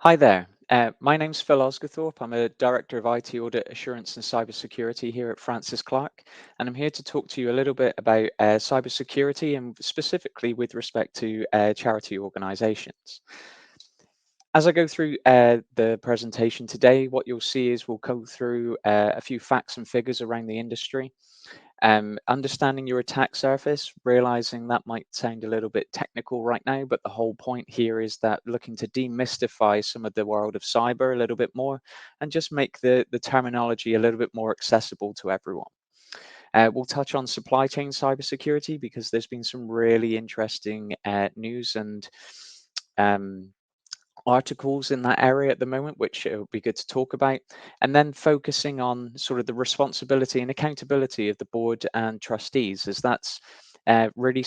Hi there. My name's Phil Osgathorpe. I'm a Director of IT Audit Assurance and Cybersecurity here at Francis Clark, and I'm here to talk to you a little bit about cybersecurity and specifically with respect to charity organisations. As I go through the presentation today, what you'll see is we'll go through a few facts and figures around the industry. Understanding your attack surface, realizing that might sound a little bit technical right now, but the whole point here is that looking to demystify some of the world of cyber a little bit more and just make the terminology a little bit more accessible to everyone. We'll touch on supply chain cybersecurity because there's been some really interesting news and um, articles in that area at the moment, which it would be good to talk about, and then focusing on sort of the responsibility and accountability of the board and trustees, as that's really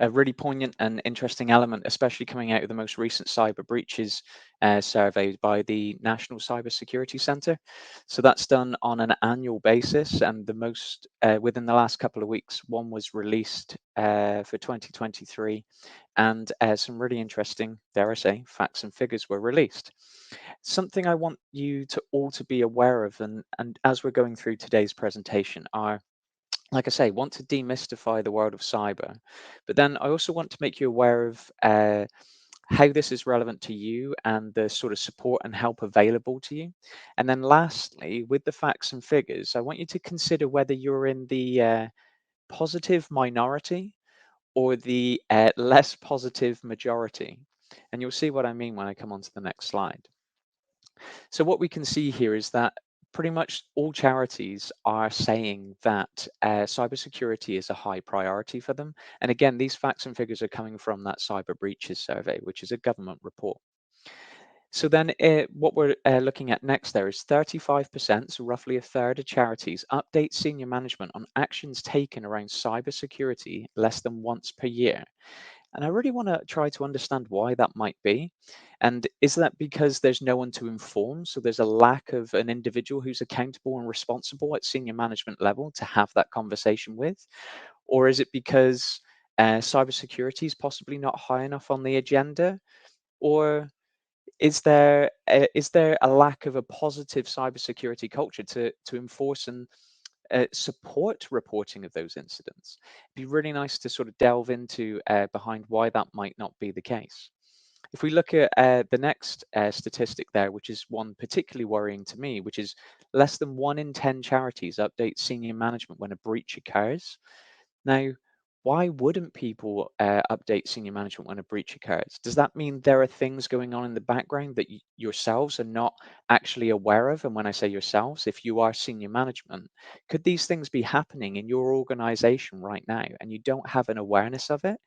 a really poignant and interesting element, especially coming out of the most recent cyber breaches survey by the National Cybersecurity Centre. So that's done on an annual basis, and the most within the last couple of weeks, one was released for 2023, and some really interesting, dare I say, facts and figures were released. Something I want you to all to be aware of, and as we're going through today's presentation, are like I say, want to demystify the world of cyber, but then I also want to make you aware of how this is relevant to you and the sort of support and help available to you. And then lastly, with the facts and figures, I want you to consider whether you're in the positive minority or the less positive majority. And you'll see what I mean when I come on to the next slide. So what we can see here is that pretty much all charities are saying that cybersecurity is a high priority for them. And again, these facts and figures are coming from that cyber breaches survey, which is a government report. So then what we're looking at next there is 35%, so roughly a third of charities update senior management on actions taken around cybersecurity less than once per year. And I really want to try to understand why that might be. And is that because there's no one to inform? So there's a lack of an individual who's accountable and responsible at senior management level to have that conversation with? Or is it because cybersecurity is possibly not high enough on the agenda? Or is there a lack of a positive cybersecurity culture to enforce and support reporting of those incidents? It'd be really nice to sort of delve into behind why that might not be the case. If we look at the next statistic there, which is one particularly worrying to me, which is less than 1 in 10 charities update senior management when a breach occurs. Now, why wouldn't people update senior management when a breach occurs? Does that mean there are things going on in the background that yourselves are not actually aware of? And when I say yourselves, if you are senior management, could these things be happening in your organization right now and you don't have an awareness of it?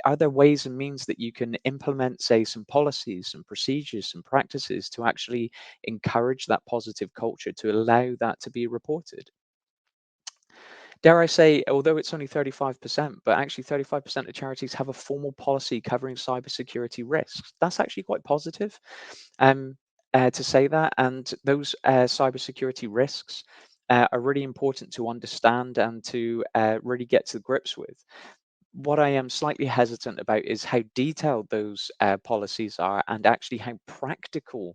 Are there ways and means that you can implement, say, some policies, some procedures, some practices to actually encourage that positive culture to allow that to be reported? Dare I say, although it's only 35%, but actually 35% of charities have a formal policy covering cybersecurity risks. That's actually quite positive to say that. And those cybersecurity risks are really important to understand and to really get to grips with. What I am slightly hesitant about is how detailed those policies are and actually how practical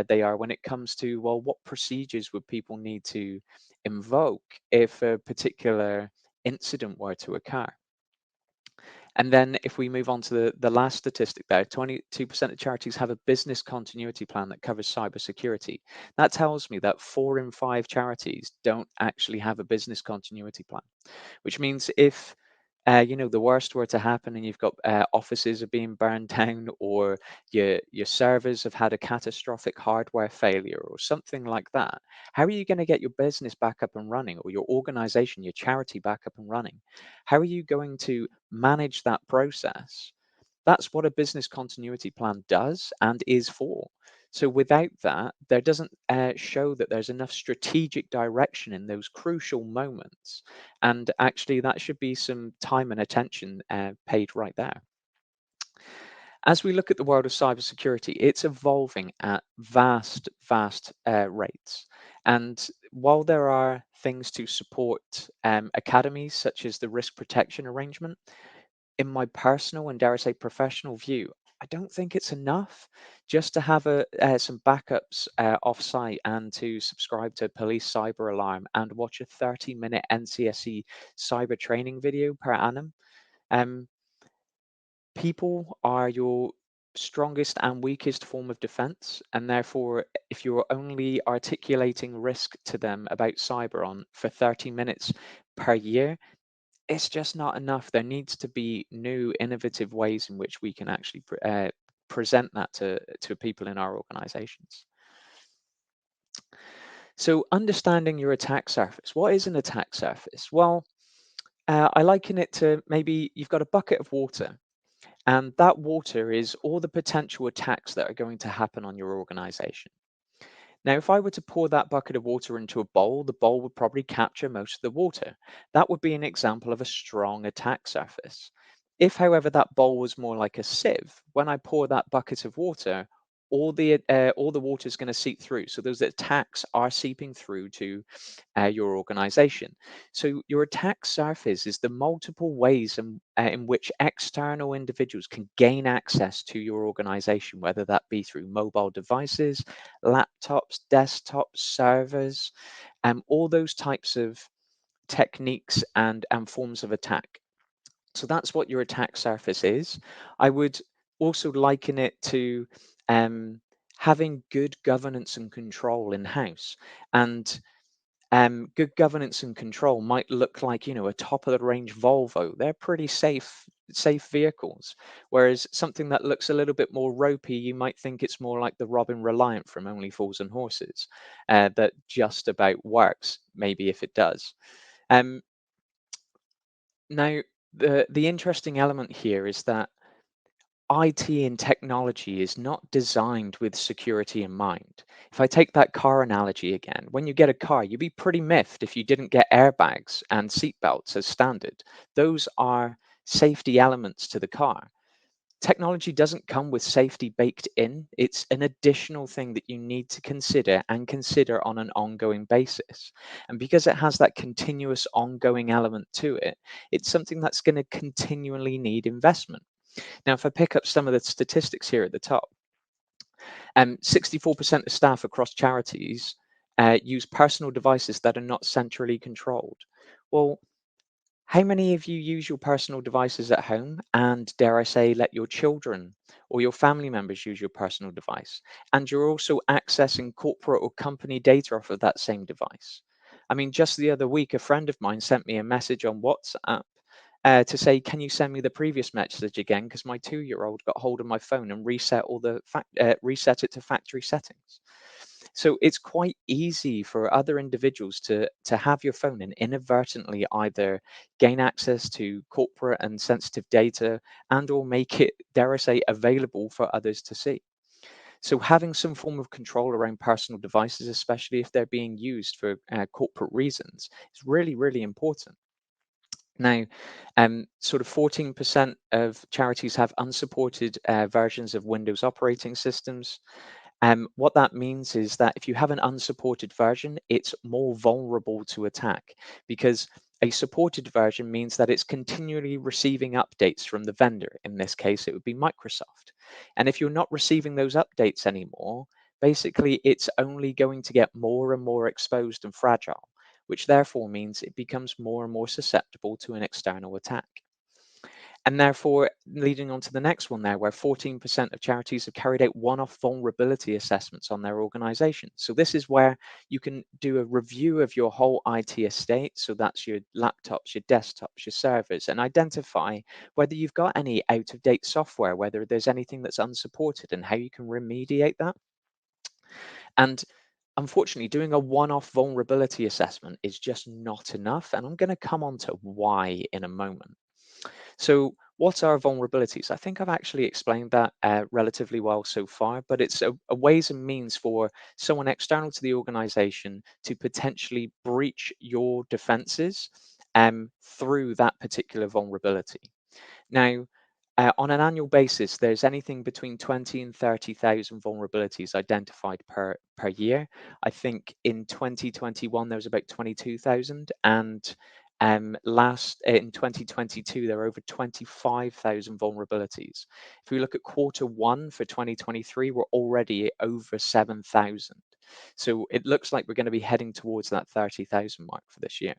they are when it comes to, well, what procedures would people need to invoke if a particular incident were to occur? And then if we move on to the last statistic there, 22% of charities have a business continuity plan that covers cybersecurity. That tells me that 4 in 5 charities don't actually have a business continuity plan, which means if the worst were to happen and you've got offices are being burned down or your servers have had a catastrophic hardware failure or something like that, how are you going to get your business back up and running or your organization, your charity back up and running? How are you going to manage that process? That's what a business continuity plan does and is for. So without that, there doesn't show that there's enough strategic direction in those crucial moments. And actually, that should be some time and attention paid right there. As we look at the world of cybersecurity, it's evolving at vast rates. And while there are things to support academies such as the risk protection arrangement, in my personal and dare I say professional view, I don't think it's enough just to have some backups off-site and to subscribe to Police Cyber Alarm and watch a 30-minute NCSE cyber training video per annum. Um, People are your strongest and weakest form of defense, and therefore, if you're only articulating risk to them about cyber on for 30 minutes per year, it's just not enough. There needs to be new, innovative ways in which we can actually present that to people in our organizations. So, understanding your attack surface. What is an attack surface? Well, I liken it to maybe you've got a bucket of water, and that water is all the potential attacks that are going to happen on your organization. Now, if I were to pour that bucket of water into a bowl, the bowl would probably capture most of the water. That would be an example of a strong attack surface. If, however, that bowl was more like a sieve, when I pour that bucket of water, all the water is going to seep through. So those attacks are seeping through to your organization. So your attack surface is the multiple ways in which external individuals can gain access to your organization, whether that be through mobile devices, laptops, desktops, servers, all those types of techniques and forms of attack. So that's what your attack surface is. I would also liken it to um, having good governance and control in house. And good governance and control might look like, a top of the range Volvo. They're pretty safe vehicles. Whereas something that looks a little bit more ropey, you might think it's more like the Robin Reliant from Only Fools and Horses, that just about works, maybe if it does. Um, Now, the interesting element here is that IT and technology is not designed with security in mind. If I take that car analogy again, when you get a car, you'd be pretty miffed if you didn't get airbags and seatbelts as standard. Those are safety elements to the car. Technology doesn't come with safety baked in. It's an additional thing that you need to consider and consider on an ongoing basis. And because it has that continuous ongoing element to it, it's something that's going to continually need investment. Now, if I pick up some of the statistics here at the top, 64% of staff across charities use personal devices that are not centrally controlled. Well, how many of you use your personal devices at home and, dare I say, let your children or your family members use your personal device? And you're also accessing corporate or company data off of that same device. I mean, just the other week, a friend of mine sent me a message on WhatsApp to say, "Can you send me the previous message again? Because my 2-year-old got hold of my phone and reset it to factory settings." So it's quite easy for other individuals to have your phone and inadvertently either gain access to corporate and sensitive data and or make it, dare I say, available for others to see. So having some form of control around personal devices, especially if they're being used for corporate reasons, is really, really important. Now, sort of 14% of charities have unsupported versions of Windows operating systems. What that means is that if you have an unsupported version, it's more vulnerable to attack because a supported version means that it's continually receiving updates from the vendor. In this case, it would be Microsoft. And if you're not receiving those updates anymore, basically it's only going to get more and more exposed and fragile, which therefore means it becomes more and more susceptible to an external attack. And therefore, leading on to the next one there, where 14% of charities have carried out one-off vulnerability assessments on their organization. So this is where you can do a review of your whole IT estate. So that's your laptops, your desktops, your servers, and identify whether you've got any out-of-date software, whether there's anything that's unsupported and how you can remediate that. And unfortunately, doing a one-off vulnerability assessment is just not enough. And I'm going to come on to why in a moment. So, what are vulnerabilities? I think I've actually explained that relatively well so far, but it's a ways and means for someone external to the organization to potentially breach your defenses through that particular vulnerability. Now, on an annual basis, there's anything between 20 and 30,000 vulnerabilities identified per year. I think in 2021 there was about 22,000, and In 2022, there were over 25,000 vulnerabilities. If we look at quarter one for 2023, we're already over 7,000. So it looks like we're going to be heading towards that 30,000 mark for this year.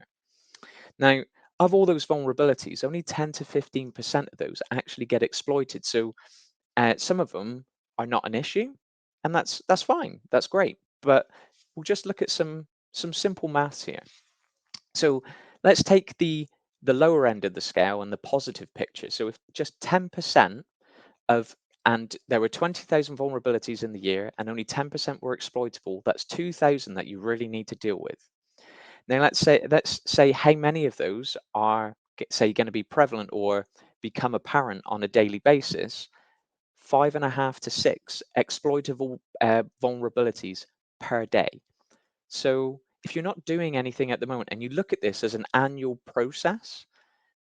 Now, of all those vulnerabilities, only 10 to 15% of those actually get exploited. So some of them are not an issue, and that's fine. That's great. But we'll just look at some simple maths here. So let's take the lower end of the scale and the positive picture. So if just 10% of and there were 20,000 vulnerabilities in the year and only 10% were exploitable, that's 2,000 that you really need to deal with. Now let's say how many of those are say going to be prevalent or become apparent on a daily basis. 5.5 to 6 exploitable vulnerabilities per day. So if you're not doing anything at the moment and you look at this as an annual process,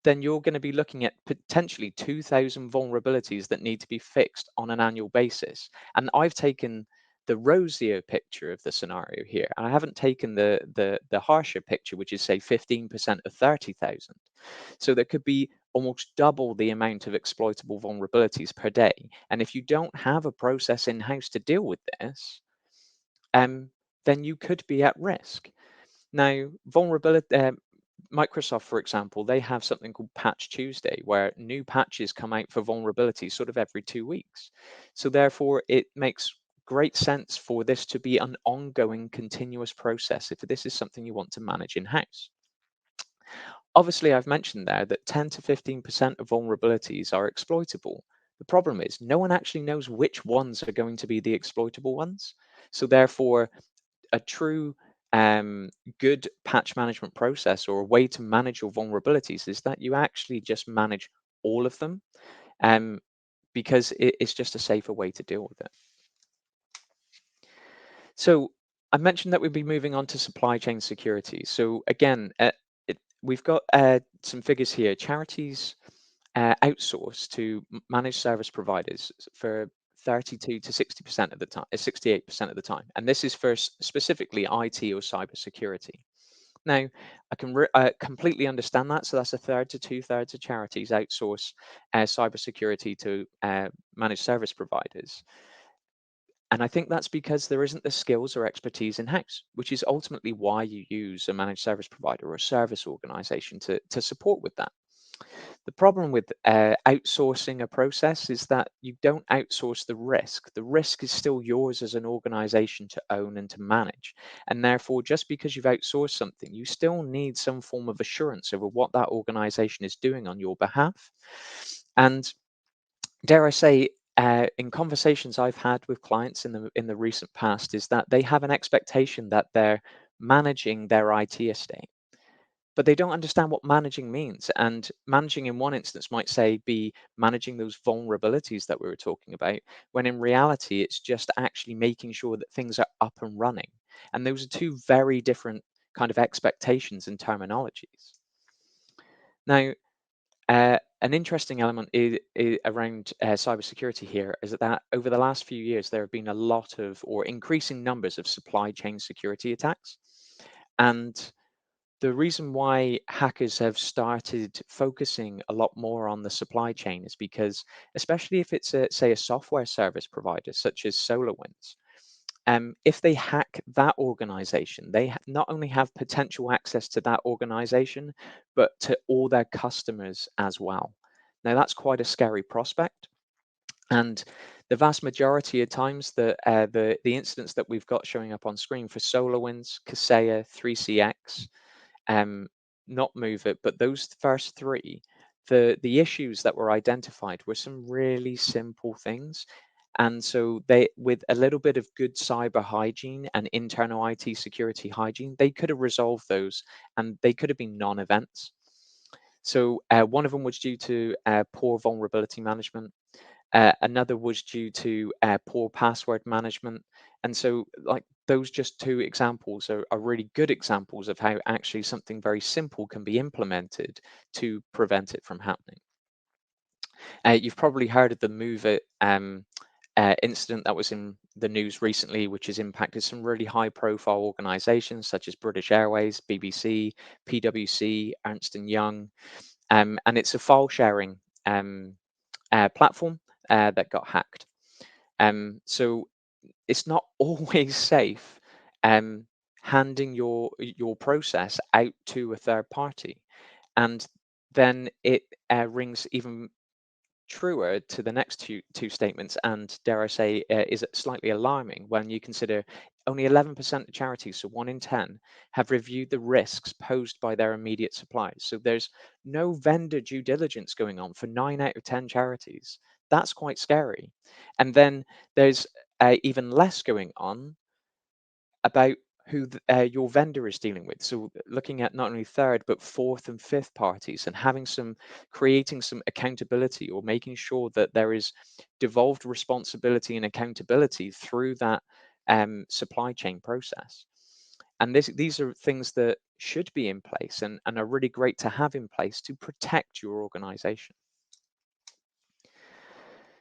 then you're going to be looking at potentially 2,000 vulnerabilities that need to be fixed on an annual basis. And I've taken the rosier picture of the scenario here. And I haven't taken the harsher picture, which is say 15% of 30,000. So there could be almost double the amount of exploitable vulnerabilities per day. And if you don't have a process in-house to deal with this, then you could be at risk. Now, Microsoft, for example, they have something called Patch Tuesday, where new patches come out for vulnerabilities sort of every 2 weeks. So therefore, it makes great sense for this to be an ongoing, continuous process if this is something you want to manage in-house. Obviously, I've mentioned there that 10 to 15% of vulnerabilities are exploitable. The problem is no one actually knows which ones are going to be the exploitable ones. So therefore, a true good patch management process or a way to manage your vulnerabilities is that you actually just manage all of them, um, because it's just a safer way to deal with it. So I mentioned that we'd be moving on to supply chain security. So again, we've got some figures here. Charities outsource to managed service providers for 32 to 60% of the time, 68% of the time. And this is for specifically IT or cybersecurity. Now, I completely understand that. So that's a third to two-thirds of charities outsource cybersecurity to managed service providers. And I think that's because there isn't the skills or expertise in-house, which is ultimately why you use a managed service provider or a service organization to support with that. The problem with outsourcing a process is that you don't outsource the risk. The risk is still yours as an organization to own and to manage. And therefore, just because you've outsourced something, you still need some form of assurance over what that organization is doing on your behalf. And dare I say, in conversations I've had with clients in the recent past, is that they have an expectation that they're managing their IT estate, but they don't understand what managing means. And managing in one instance might say be managing those vulnerabilities that we were talking about, when in reality, it's just actually making sure that things are up and running. And those are two very different kind of expectations and terminologies. Now, an interesting element around cybersecurity here is that over the last few years, there have been a lot of or increasing numbers of supply chain security attacks. And the reason why hackers have started focusing a lot more on the supply chain is because, especially if it's say a software service provider such as SolarWinds, if they hack that organization, they not only have potential access to that organization, but to all their customers as well. Now, that's quite a scary prospect. And the vast majority of times, the incidents that we've got showing up on screen for SolarWinds, Kaseya, 3CX, not Move It, but those first three, the issues that were identified were some really simple things. And so they, with a little bit of good cyber hygiene and internal IT security hygiene, they could have resolved those and they could have been non-events. So one of them was due to poor vulnerability management. Another was due to poor password management. And so like those just two examples are really good examples of how actually something very simple can be implemented to prevent it from happening. You've probably heard of the Move It incident that was in the news recently, which has impacted some really high-profile organisations such as British Airways, BBC, PwC, Ernst and Young, and it's a file sharing platform that got hacked. So it's not always safe um, handing your process out to a third party, and then it rings even truer to the next two statements, and dare I say, is slightly alarming when you consider only 11% of charities, so 1 in 10, have reviewed the risks posed by their immediate suppliers. So there's no vendor due diligence going on for 9 out of 10 charities. That's quite scary. And then there's even less going on about who your vendor is dealing with. So looking at not only third but fourth and fifth parties, and having some creating some accountability, or making sure that there is devolved responsibility and accountability through that supply chain process. And these are things that should be in place, and are really great to have in place to protect your organization.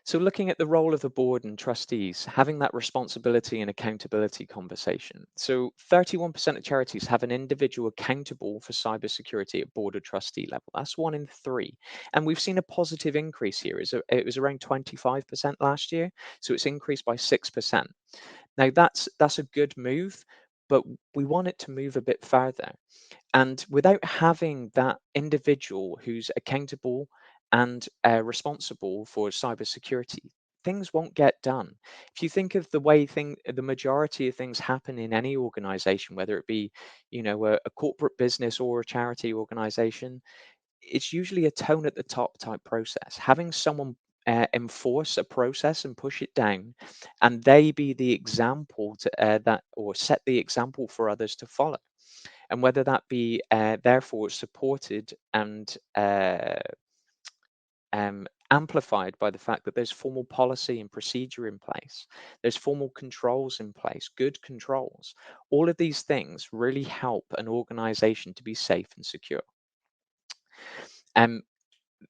So, looking at the role of the board and trustees, having that responsibility and accountability conversation. So, 31% of charities have an individual accountable for cybersecurity at board or trustee level. That's 1 in 3. And we've seen a positive increase here. It was around 25% last year. So, it's increased by 6%. Now, that's a good move, but we want it to move a bit further. And without having that individual who's accountable and responsible for cybersecurity, things won't get done. If you think of the majority of things happen in any organization, whether it be, a corporate business or a charity organization, it's usually a tone at the top type process. Having someone enforce a process and push it down, and they be the example to that, or set the example for others to follow, and whether that be therefore supported and amplified by the fact that there's formal policy and procedure in place, there's formal controls in place, good controls. All of these things really help an organization to be safe and secure. Um,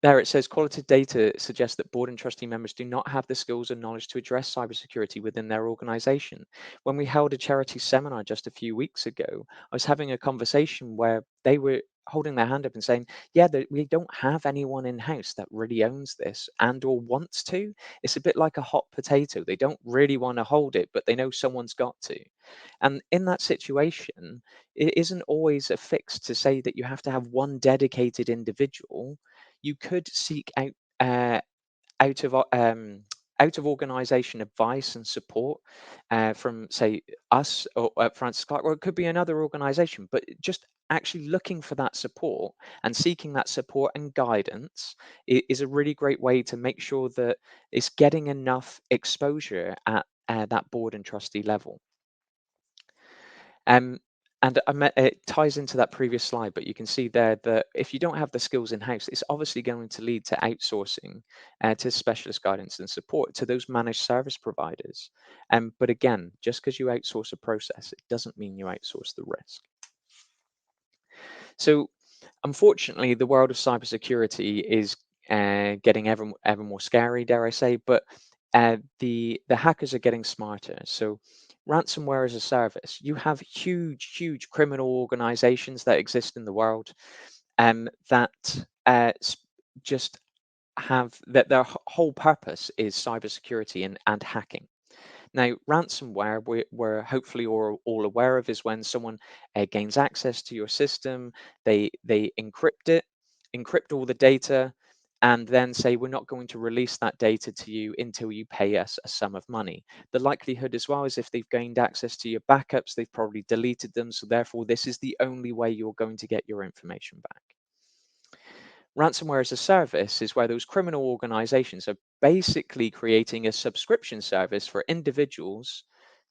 There it says qualitative data suggests that board and trustee members do not have the skills and knowledge to address cybersecurity within their organization. When we held a charity seminar just a few weeks ago, I was having a conversation where they were holding their hand up and saying, yeah, we don't have anyone in house that really owns this and or wants to. It's a bit like a hot potato. They don't really want to hold it, but they know someone's got to. And in that situation, it isn't always a fix to say that you have to have one dedicated individual. You could seek uh, out of o- um, out of organization advice and support from, say, us or Francis Clark, or it could be another organization. But just actually looking for that support and seeking that support and guidance is a really great way to make sure that it's getting enough exposure at that board and trustee level. Um, and it ties into that previous slide, but you can see there that if you don't have the skills in house, it's obviously going to lead to outsourcing to specialist guidance and support to those managed service providers. But again, just because you outsource a process, it doesn't mean you outsource the risk. So, unfortunately, the world of cybersecurity is getting ever more scary, dare I say. But the hackers are getting smarter. So, ransomware as a service. You have huge criminal organizations that exist in the world, that just have that their whole purpose is cybersecurity and hacking. Now, ransomware, we're hopefully all aware of, is when someone gains access to your system, they encrypt all the data, and then say, we're not going to release that data to you until you pay us a sum of money. The likelihood as well is, if they've gained access to your backups, they've probably deleted them, so therefore this is the only way you're going to get your information back. Ransomware as a service is where those criminal organizations are basically creating a subscription service for individuals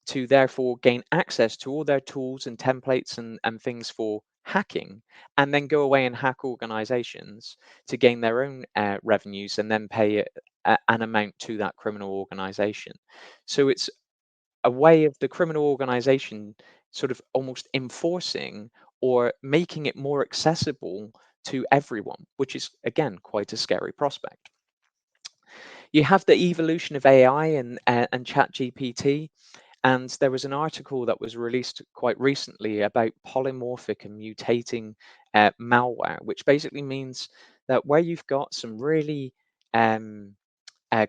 to therefore gain access to all their tools and templates and things for hacking, and then go away and hack organizations to gain their own revenues, and then pay an amount to that criminal organization. So it's a way of the criminal organization sort of almost enforcing or making it more accessible to everyone, which is again quite a scary prospect. You have the evolution of AI and ChatGPT, and there was an article that was released quite recently about polymorphic and mutating malware, which basically means that where you've got some really um,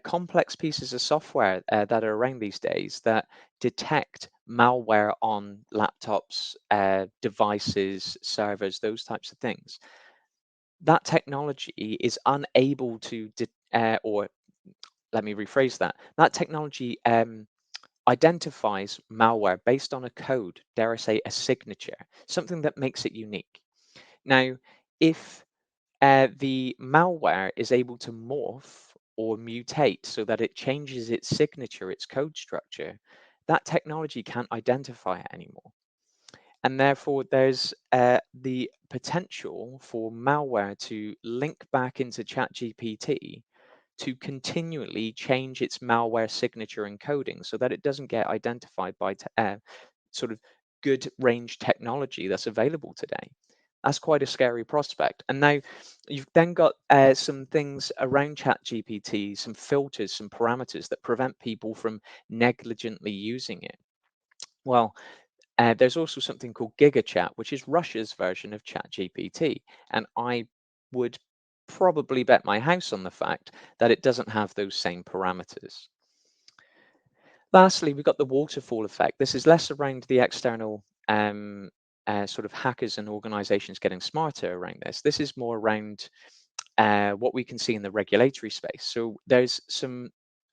complex pieces of software that are around these days that detect malware on laptops, devices, servers, those types of things. That technology is unable to, or let me rephrase that. That technology identifies malware based on a code, dare I say, a signature, something that makes it unique. Now, if the malware is able to morph or mutate so that it changes its signature, its code structure, that technology can't identify it anymore. And therefore, there's the potential for malware to link back into ChatGPT to continually change its malware signature encoding so that it doesn't get identified by sort of good range technology that's available today. That's quite a scary prospect. And now you've then got some things around ChatGPT, some filters, some parameters that prevent people from negligently using it. Well, there's also something called GigaChat, which is Russia's version of ChatGPT. And I would probably bet my house on the fact that it doesn't have those same parameters. Lastly, we've got the waterfall effect. This is less around the external sort of hackers and organizations getting smarter around this. This is more around what we can see in the regulatory space. So there's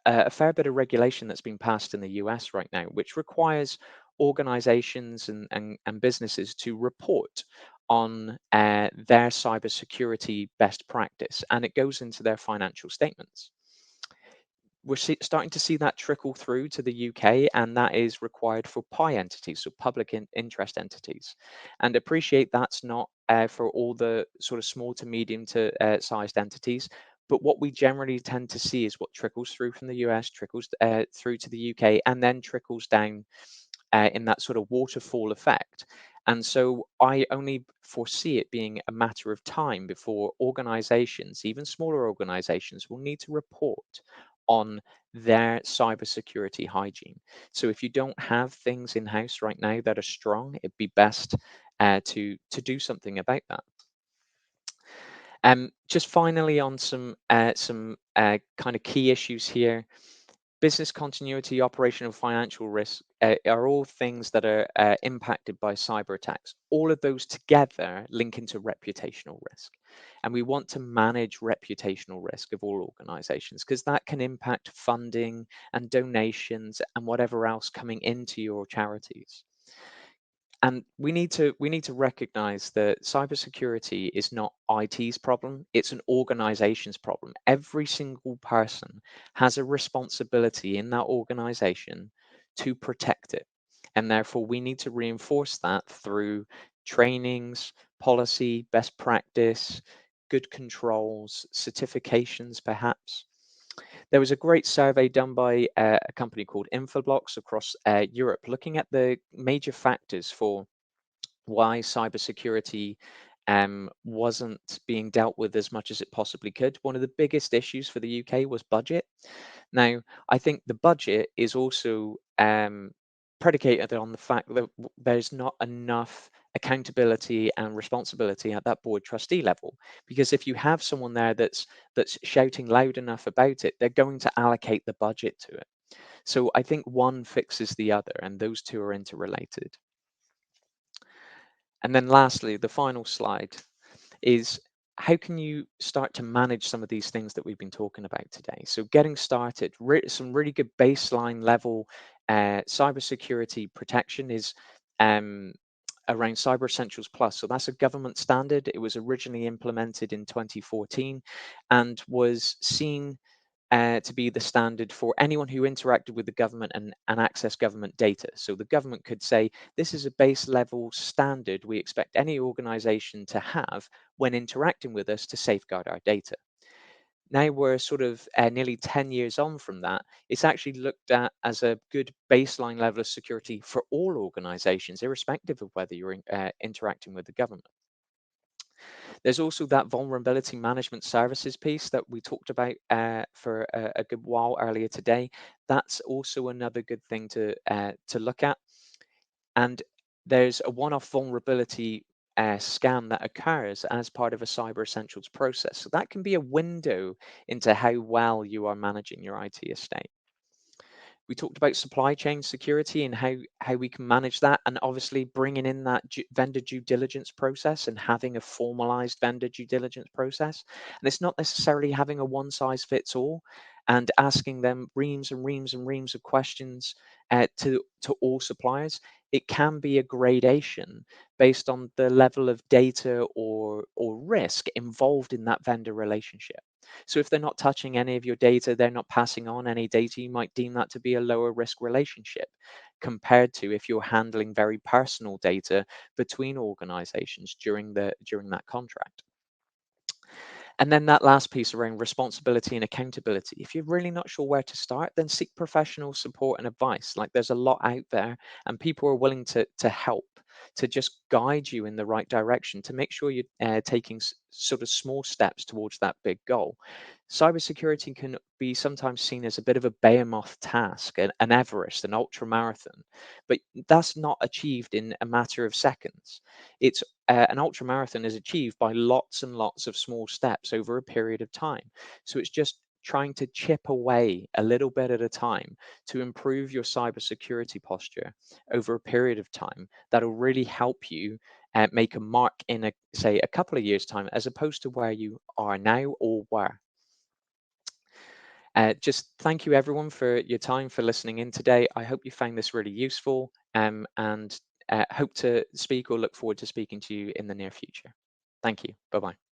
a fair bit of regulation that's been passed in the US right now, which requires organizations and businesses to report on their cybersecurity best practice, and it goes into their financial statements. We're starting to see that trickle through to the UK, and that is required for PI entities, so public interest entities. And appreciate that's not for all the sort of small to medium to sized entities. But what we generally tend to see is what trickles through from the US, trickles through to the UK, and then trickles down in that sort of waterfall effect. And so I only foresee it being a matter of time before organizations, even smaller organizations, will need to report on their cybersecurity hygiene. So if you don't have things in house right now that are strong, it'd be best to do something about that. Just finally on some kind of key issues here. Business continuity, operational financial risk are all things that are impacted by cyber attacks. All of those together link into reputational risk. And we want to manage reputational risk of all organizations because that can impact funding and donations and whatever else coming into your charities. And we need to recognize that cybersecurity is not IT's problem, it's an organization's problem. Every single person has a responsibility in that organization to protect it. And therefore, we need to reinforce that through trainings, policy, best practice, good controls, certifications, perhaps. There was a great survey done by a company called Infoblox across Europe, looking at the major factors for why cybersecurity wasn't being dealt with as much as it possibly could. One of the biggest issues for the UK was budget. Now, I think the budget is also predicated on the fact that there's not enough accountability and responsibility at that board trustee level. Because if you have someone there that's shouting loud enough about it, they're going to allocate the budget to it. So I think one fixes the other, and those two are interrelated. And then lastly, the final slide is how can you start to manage some of these things that we've been talking about today? So getting started, some really good baseline level cybersecurity protection is um, around Cyber Essentials Plus. So that's a government standard. It was originally implemented in 2014 and was seen to be the standard for anyone who interacted with the government and access government data. So the government could say, this is a base level standard we expect any organization to have when interacting with us to safeguard our data. Now we're sort of nearly 10 years on from that. It's actually looked at as a good baseline level of security for all organizations, irrespective of whether you're interacting with the government. There's also that vulnerability management services piece that we talked about for a good while earlier today. That's also another good thing to look at. And there's a one-off vulnerability scan that occurs as part of a Cyber Essentials process. So that can be a window into how well you are managing your IT estate. We talked about supply chain security and how we can manage that, and obviously bringing in that vendor due diligence process and having a formalized vendor due diligence process. And it's not necessarily having a one size fits all and asking them reams and reams and reams of questions to all suppliers. It can be a gradation based on the level of data or risk involved in that vendor relationship. So if they're not touching any of your data, they're not passing on any data, you might deem that to be a lower risk relationship compared to if you're handling very personal data between organizations during that contract. And then that last piece around responsibility and accountability. If you're really not sure where to start, then seek professional support and advice. Like there's a lot out there, and people are willing to help, to just guide you in the right direction, to make sure you're taking sort of small steps towards that big goal. Cybersecurity can be sometimes seen as a bit of a behemoth task, an Everest, an ultra marathon, but that's not achieved in a matter of seconds. It's an ultra marathon is achieved by lots and lots of small steps over a period of time. So it's just trying to chip away a little bit at a time to improve your cybersecurity posture over a period of time that'll really help you make a mark in say a couple of years time as opposed to where you are now or were. Just thank you everyone for your time for listening in today. I hope you found this really useful, and hope to speak or look forward to speaking to you in the near future. Thank you. Bye bye.